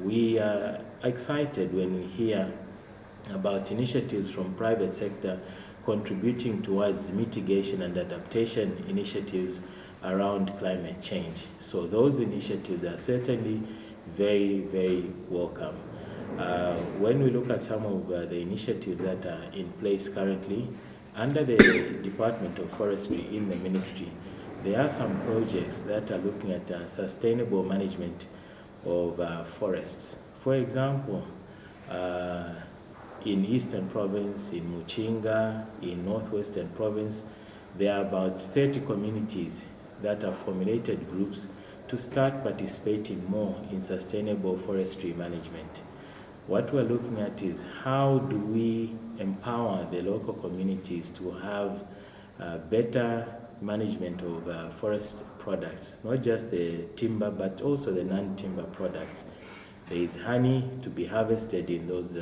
We are excited when we hear about initiatives from private sector contributing towards mitigation and adaptation initiatives around climate change. So those initiatives are certainly very, very welcome. When we look at some of the initiatives that are in place currently, under the Department of Forestry in the ministry, there are some projects that are looking at sustainable management of forests. For example, in Eastern Province, in Muchinga, in Northwestern Province, there are about 30 communities that have formulated groups to start participating more in sustainable forestry management. What we're looking at is how do we empower the local communities to have better management of forest products, not just the timber, but also the non-timber products. There is honey to be harvested in those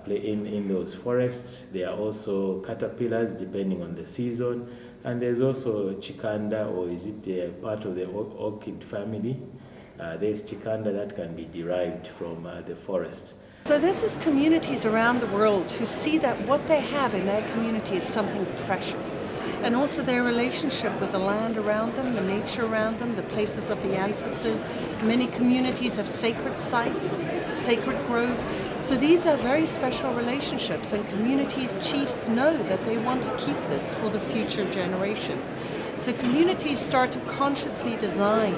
in those forests. There are also caterpillars depending on the season, and there's also chikanda, or is it part of the orchid family? There's chikanda that can be derived from the forest. So this is communities around the world who see that what they have in their community is something precious, and also their relationship with the land around them, the nature around them, the places of the ancestors. Many communities have sacred sites, sacred groves. So these are very special relationships, and communities' chiefs know that they want to keep this for the future generations. So communities start to consciously design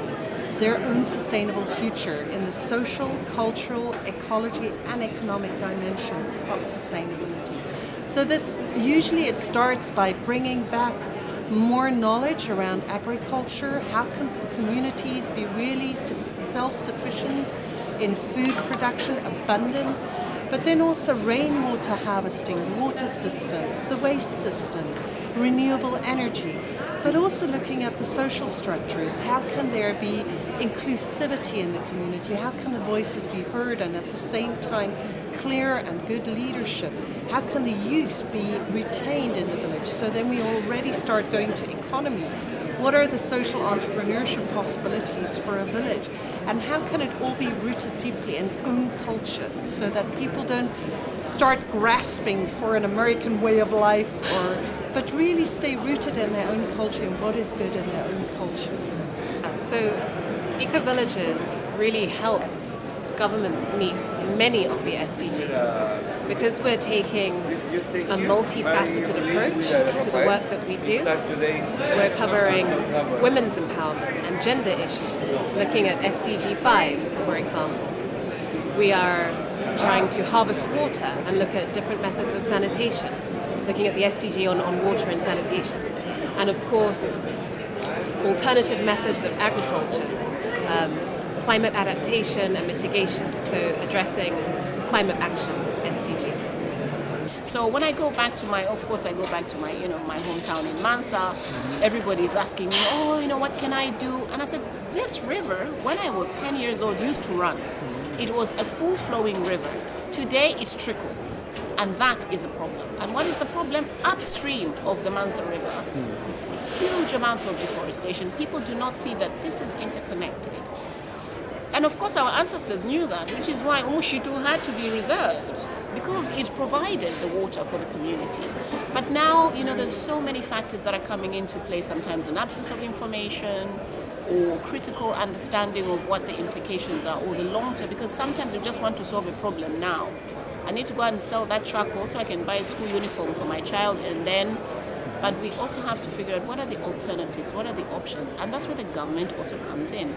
their own sustainable future in the social, cultural, ecology, and economic dimensions of sustainability. So this, usually it starts by bringing back more knowledge around agriculture. How can communities be really self-sufficient in food production, abundant, but then also rainwater harvesting, water systems, the waste systems, renewable energy, but also looking at the social structures. How can there be inclusivity in the community? How can the voices be heard, and at the same time clear and good leadership? How can the youth be retained in the village? So then we already start going to economy. What are the social entrepreneurship possibilities for a village? And how can it all be rooted deeply in own cultures so that people don't start grasping for an American way of life, but really stay rooted in their own culture and what is good in their own cultures? So eco-villages really help governments meet many of the SDGs because we're taking a multifaceted approach to the work that we do. We're covering women's empowerment and gender issues, looking at SDG 5, for example. We are trying to harvest water and look at different methods of sanitation, looking at the SDG on water and sanitation. And of course, alternative methods of agriculture, climate adaptation and mitigation, so addressing climate action, SDG. So when I go back to my my hometown in Mansa, everybody's asking me, what can I do? And I said, this river, when I was 10 years old, used to run. It was a full-flowing river. Today it trickles, and that is a problem. And what is the problem? Upstream of the Mansa River, huge amounts of deforestation. People do not see that this is interconnected. And of course our ancestors knew that, which is why Umushitu had to be reserved, because it provided the water for the community. But now, there's so many factors that are coming into play, sometimes an absence of information or critical understanding of what the implications are, or the long term, because sometimes you just want to solve a problem now. I need to go and sell that charcoal so I can buy a school uniform for my child, but we also have to figure out what are the alternatives, what are the options, and that's where the government also comes in.